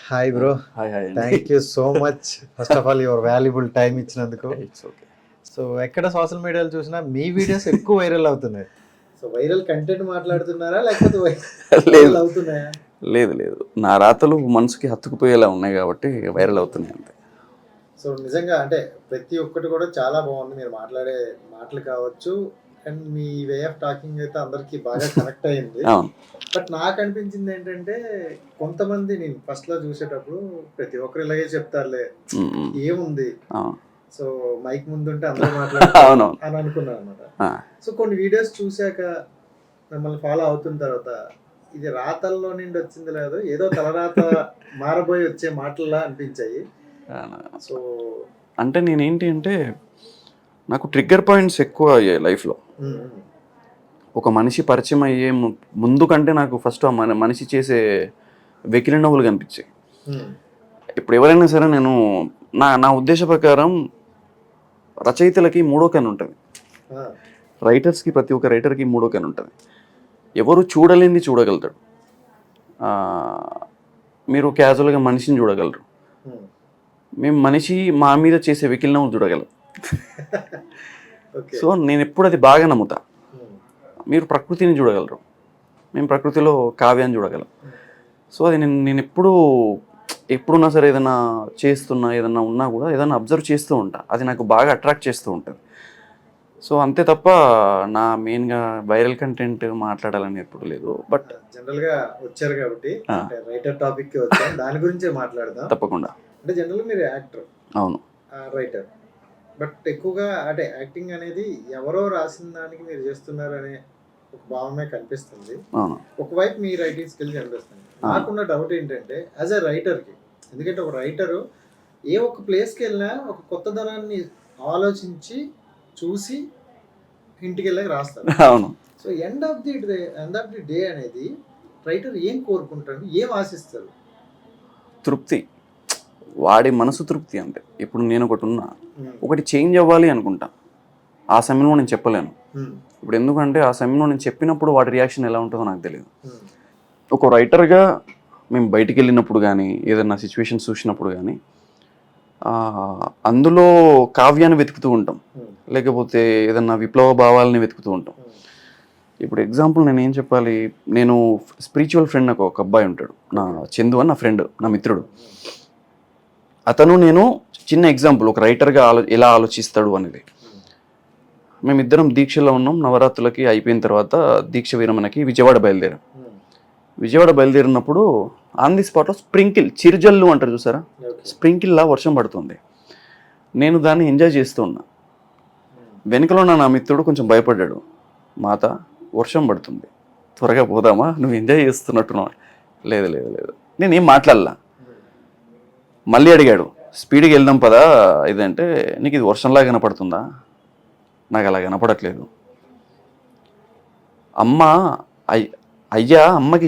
Hi bro. Hi hi అండి. Thank you so much first of all your valuable time ఇచ్చినందుకు. It's okay. So ఎక్కడ social మీడియాలో చూసినా మీ వీడియోస్ ఎక్కువ వైరల్ అవుతున్నాయి. సో వైరల్ కంటెంట్ మాట్లాడుతున్నారా లేకపోతే లేదు వైరల్ అవుతున్నాయా? లేదు లేదు, నా రాతలు మనసుకి హత్తుకుపోయేలా ఉన్నాయి కాబట్టి వైరల్ అవుతున్నాయి అంతే. సో నిజంగా అంటే ప్రతి ఒక్కటి కూడా చాలా బాగుంది. మీరు మాట్లాడే మాటలు కావచ్చు and me way of talking అయితే అందరికి బాగా కనెక్ట్ అయింది. అవును. బట్ నాకు అనిపించింది ఏంటంటే కొంతమంది నేను ఫస్ట్ లో చూసేటప్పుడు ప్రతి ఒక్కరు ఇలాగే చెప్తారులే, ఏముంది, అవును సో మైక్ ముందుంటే అందరూ మాట్లాడారు అవును అని అనుకున్నాను అనమాట. సో కొన్ని వీడియోస్ చూశాక మిమ్మల్ని ఫాలో అవుతున్న తర్వాత ఇది రాతల్లో నుండి వచ్చింది లేదు, ఏదో తలరాత మారబోయి వచ్చే మాటల్లా అనిపించాయి. సో అంటే నేనేంటి అంటే నాకు ట్రిగ్గర్ పాయింట్స్ ఎక్కువ అయ్యాయి లైఫ్లో. ఒక మనిషి పరిచయం అయ్యే ముందు కంటే నాకు ఫస్ట్ ఆ మనిషి చేసే వెకిలి నవ్వులు కనిపించాయి. ఇప్పుడు ఎవరైనా సరే నేను నా ఉద్దేశ ప్రకారం రచయితలకి మూడో కన్ను ఉంటుంది, రైటర్స్కి ప్రతి ఒక్క రైటర్కి మూడో కన్ను ఉంటుంది. ఎవరు చూడలేనిది చూడగలుగుతాడు. మీరు క్యాజువల్గా మనిషిని చూడగలరు, మేము మనిషి మా మీద చేసే వెకిలి నవ్వులు చూడగలం. సో నేను ఎప్పుడు అది బాగా నమ్ముతా. మీరు ప్రకృతిని చూడగలరు, మేము ప్రకృతిలో కావ్యాన్ని చూడగలం. సో అది నేను ఎప్పుడున్నా సరే ఏదైనా చేస్తున్నా ఏదన్నా ఉన్నా కూడా ఏదైనా అబ్జర్వ్ చేస్తూ ఉంటా, అది నాకు బాగా అట్రాక్ట్ చేస్తూ ఉంటుంది. సో అంతే తప్ప నా మెయిన్గా వైరల్ కంటెంట్ మాట్లాడాలని ఎప్పుడు లేదు. బట్ జనరల్గా వచ్చారు కాబట్టి రైటర్ టాపిక్ వచ్చారు, దాని గురించే మాట్లాడదాం తప్పకుండా. అంటే జనరల్గా మీరు యాక్టర్, అవును, రైటర్, బట్ ఎక్కువగా అంటే యాక్టింగ్ అనేది ఎవరో రాసిన దానికి మీరు చేస్తున్నారు అనే ఒక భావమే కనిపిస్తుంది. ఒకవైపు మీ రైటింగ్ స్కిల్ కనిపిస్తుంది. నాకున్న డౌట్ ఏంటంటే యాజ్ ఎ రైటర్కి, ఎందుకంటే ఒక రైటరు ఏ ఒక్క ప్లేస్కి వెళ్ళినా ఒక కొత్త ధనాన్ని ఆలోచించి చూసి ఇంటికి వెళ్ళాక రాస్తారు. అవును. So end of the day అనేది రైటర్ ఏం కోరుకుంటారు, ఏం ఆశిస్తారు? తృప్తి, వాడి మనసు తృప్తి. అంతే. ఇప్పుడు నేను ఒకటి చేంజ్ అవ్వాలి అనుకుంటా, ఆ సమయంలో నేను చెప్పలేను. ఇప్పుడు ఎందుకంటే ఆ సమయంలో నేను చెప్పినప్పుడు వాడి రియాక్షన్ ఎలా ఉంటుందో నాకు తెలియదు. ఒక రైటర్గా మేము బయటికి వెళ్ళినప్పుడు కానీ ఏదైనా సిచ్యువేషన్స్ చూసినప్పుడు కానీ అందులో కావ్యాన్ని వెతుకుతూ ఉంటాం, లేకపోతే ఏదన్నా విప్లవ భావాలని వెతుకుతూ ఉంటాం. ఇప్పుడు ఎగ్జాంపుల్ నేను ఏం చెప్పాలి, నేను స్పిరిచువల్ ఫ్రెండ్ నాకు ఒక అబ్బాయి ఉంటాడు, నా చందు అని నా ఫ్రెండ్, నా మిత్రుడు. అతను నేను చిన్న ఎగ్జాంపుల్ ఒక రైటర్గా ఎలా ఆలోచిస్తాడు అనేది. మేమిద్దరం దీక్షలో ఉన్నాం, నవరాత్రులకి అయిపోయిన తర్వాత దీక్ష విరమణకి విజయవాడ బయలుదేరాం. విజయవాడ బయలుదేరినప్పుడు ఆన్ ది స్పాట్లో స్ప్రింకిల్, చిరుజల్లు అంటారు చూసారా, స్ప్రింకిల్లా వర్షం పడుతుంది. నేను దాన్ని ఎంజాయ్ చేస్తూ ఉన్నా. వెనుకలో నా మిత్రుడు కొంచెం భయపడ్డాడు, మాత వర్షం పడుతుంది త్వరగా పోదామా, నువ్వు ఎంజాయ్ చేస్తున్నట్టున్నావు. లేదు లేదు లేదు, నేనేం మాట్లాడలా. మళ్ళీ అడిగాడు, స్పీడ్కి వెళ్దాం పదా ఇదంటే, నీకు ఇది వర్షంలా కనపడుతుందా? నాకు అలా కనపడట్లేదు. అయ్యా అమ్మకి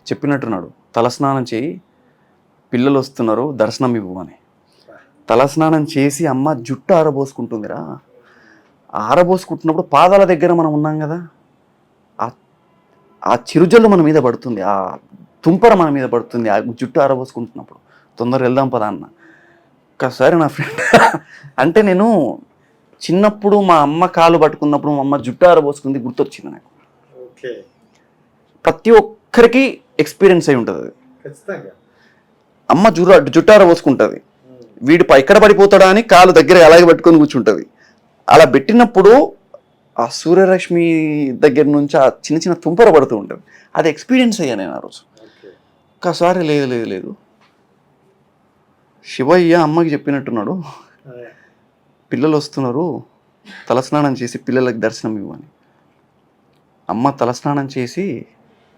చెప్పినట్టున్నాడు, తలస్నానం చేయి, పిల్లలు వస్తున్నారు, దర్శనం ఇవ్వు అని. తలస్నానం చేసి అమ్మ జుట్టు ఆరబోసుకుంటుందిరా. ఆరబోసుకుంటున్నప్పుడు పాదాల దగ్గర మనం ఉన్నాం కదా, ఆ చిరుజల్లు మన మీద పడుతుంది, ఆ తుంపర మన మీద పడుతుంది ఆ జుట్టు ఆరబోసుకుంటున్నప్పుడు. తొందరగా వెళ్దాం పదా అన్న. ఒక్కసారి నా ఫ్రెండ్ అంటే నేను చిన్నప్పుడు మా అమ్మ కాలు పట్టుకున్నప్పుడు మా అమ్మ జుట్టు ఆరబోసుకుంది గుర్తొచ్చింది నాకు. ప్రతి ఒక్కరికి ఎక్స్పీరియన్స్ అయి ఉంటుంది అది. అమ్మ జుట్టు ఆరబోసుకుంటుంది, వీడు ఎక్కడ పడిపోతాడా అని కాలు దగ్గర అలాగే పట్టుకొని కూర్చుంటుంది. అలా పెట్టినప్పుడు ఆ సూర్యరశ్మి దగ్గర నుంచి ఆ చిన్న చిన్న తుంపర పడుతూ ఉంటుంది. అది ఎక్స్పీరియన్స్ అయ్యా నేను ఆ రోజు. ఒక్కసారి లేదు లేదు లేదు, శివయ్య అమ్మకి చెప్పినట్టున్నాడు, పిల్లలు వస్తున్నారు, తలస్నానం చేసి పిల్లలకి దర్శనం ఇవ్వని. అమ్మ తలస్నానం చేసి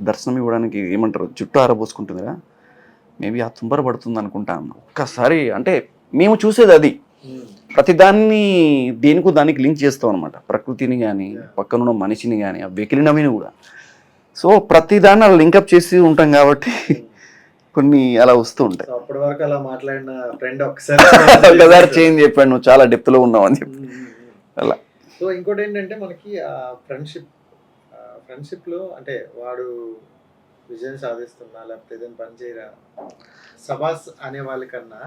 దర్శనం ఇవ్వడానికి ఏమంటారు, జుట్టు ఆరబోసుకుంటుందిరా, మేబీ ఆ తుంపర పడుతుంది అనుకుంటా అన్న. ఒక్కసారి అంటే మేము చూసేది అది, ప్రతిదాన్ని దేనికో దానికి లింక్ చేస్తాం అనమాట, ప్రకృతిని కానీ పక్కనున్న మనిషిని కానీ ఆ వెకిలినవిని కూడా. సో ప్రతిదాన్ని అలా లింకప్ చేసి ఉంటాం కాబట్టి కొన్ని అలా వస్తూ ఉంటాయి. అప్పటి వరకు అలా మాట్లాడిన ఫ్రెండ్ ఒకసారి చేంజ్ చెప్పాడు, నువ్వు చాలా డెప్త్లో ఉన్నావు అని చెప్పి అలా. సో ఇంకోటి ఏంటంటే మనకి ఫ్రెండ్షిప్లో అంటే వాడు విజయం సాధిస్తున్నా లేకపోతే ఏదైనా పని చేయరా సబాస్ అనే వాళ్ళకన్నా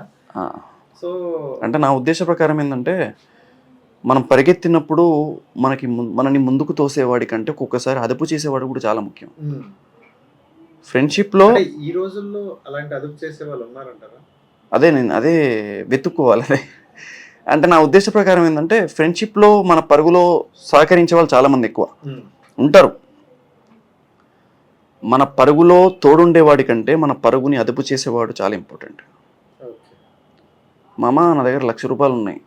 సో అంటే నా ఉద్దేశ ప్రకారం ఏంటంటే మనం పరిగెత్తినప్పుడు మనని ముందుకు తోసేవాడి కంటే ఒక్కొక్కసారి అదుపు చేసేవాడు కూడా చాలా ముఖ్యం. ఫ్రెండ్షిప్లో అంటే ఈ రోజుల్లో అలాంటి అదుపు చేసే వాళ్ళు ఉన్నారంటారా? అదే వెతుక్కోవాలి. అదే అంటే నా ఉద్దేశ ప్రకారం ఏంటంటే ఫ్రెండ్షిప్లో మన పరుగులో సహకరించే వాళ్ళు చాలామంది ఎక్కువ ఉంటారు. మన పరుగులో తోడుండేవాడి కంటే మన పరుగుని అదుపు చేసేవాడు చాలా ఇంపార్టెంట్. మామ నా దగ్గర 1,00,000 రూపాయలు ఉన్నాయి,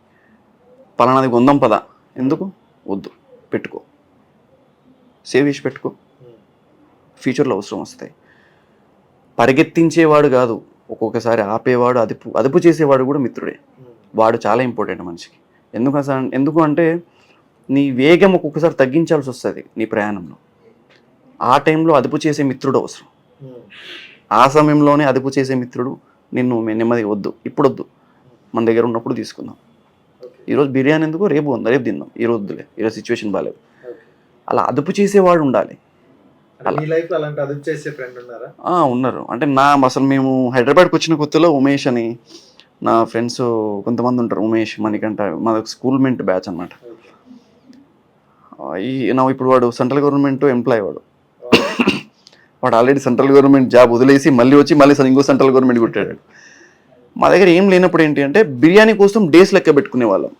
పలానాది కొందాం పదా, ఎందుకు వద్దు, పెట్టుకో, సేవ్ చేసి పెట్టుకో, ఫ్యూచర్లో అవసరం వస్తాయి. పరిగెత్తించేవాడు కాదు, ఒక్కొక్కసారి ఆపేవాడు, అదుపు చేసేవాడు కూడా మిత్రుడే. వాడు చాలా ఇంపార్టెంట్ మనిషికి. ఎందుకు అంటే నీ వేగం ఒక్కొక్కసారి తగ్గించాల్సి వస్తుంది నీ ప్రయాణంలో. ఆ టైంలో అదుపు చేసే మిత్రుడు అవసరం. ఆ సమయంలోనే అదుపు చేసే మిత్రుడు నిన్ను నెమ్మది వద్దు, ఇప్పుడు వద్దు, మన దగ్గర ఉన్నప్పుడు తీసుకుందాం, ఈరోజు బిర్యానీ ఎందుకు, రేపు తిందాం, ఈరోజు వద్దులే, ఈరోజు సిచ్యువేషన్ బాగాలేదు. అలా అదుపు చేసేవాడు ఉండాలి. ఉన్నారు. అంటే అసలు మేము హైదరాబాద్కి వచ్చిన కొత్తలో ఉమేష్ అని నా ఫ్రెండ్స్ కొంతమంది ఉంటారు. ఉమేష్, మణికంఠ, మా స్కూల్ మెంట్ బ్యాచ్ అనమాట. ఇప్పుడు వాడు సెంట్రల్ గవర్నమెంట్ ఎంప్లాయ్. వాడు ఆల్రెడీ సెంట్రల్ గవర్నమెంట్ జాబ్ వదిలేసి మళ్ళీ ఇంకో సెంట్రల్ గవర్నమెంట్ కొట్టాడు. మా దగ్గర ఏం లేనప్పుడు ఏంటి అంటే బిర్యానీ కోసం డేస్ లెక్క పెట్టుకునే వాళ్ళం.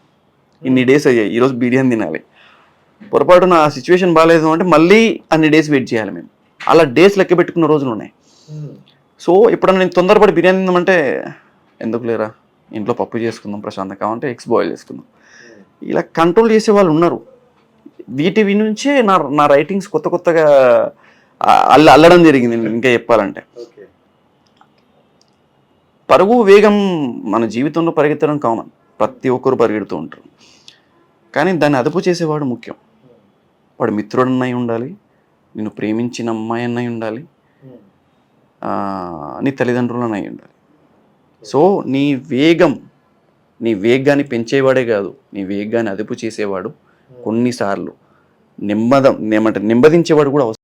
ఇన్ని డేస్ అయ్యాయి, ఈరోజు బిర్యానీ తినాలి. పొరపాటు నా సిచ్యువేషన్ బాగాలేదు అంటే మళ్ళీ అన్ని డేస్ వెయిట్ చేయాలి మేము. అలా డేస్ లెక్క పెట్టుకున్న రోజులు ఉన్నాయి. సో ఎప్పుడన్నా నేను తొందరపడి బిర్యానీ తిందామంటే ఎందుకు లేరా, ఇంట్లో పప్పు చేసుకుందాం, ప్రశాంతంగా కావాలంటే ఎగ్స్ బాయిల్ చేసుకుందాం, ఇలా కంట్రోల్ చేసే వాళ్ళు ఉన్నారు. వీటి నుంచే నా రైటింగ్స్ కొత్తగా అల్లడం జరిగింది. ఇంకా చెప్పాలంటే పరుగు వేగం మన జీవితంలో పరిగెత్తడం కామన్, ప్రతి ఒక్కరు పరిగెడుతూ ఉంటారు. కానీ దాన్ని అదుపు చేసేవాడు ముఖ్యం. వాడు మిత్రుడన్నై ఉండాలి, నిన్ను ప్రేమించిన అమ్మాయి అన్నై ఉండాలి, నీ తల్లిదండ్రులనై ఉండాలి. సో నీ వేగాన్ని పెంచేవాడే కాదు, నీ వేగాన్ని అదుపు చేసేవాడు, కొన్నిసార్లు నెమ్మదించేవాడు కూడా అవసరం.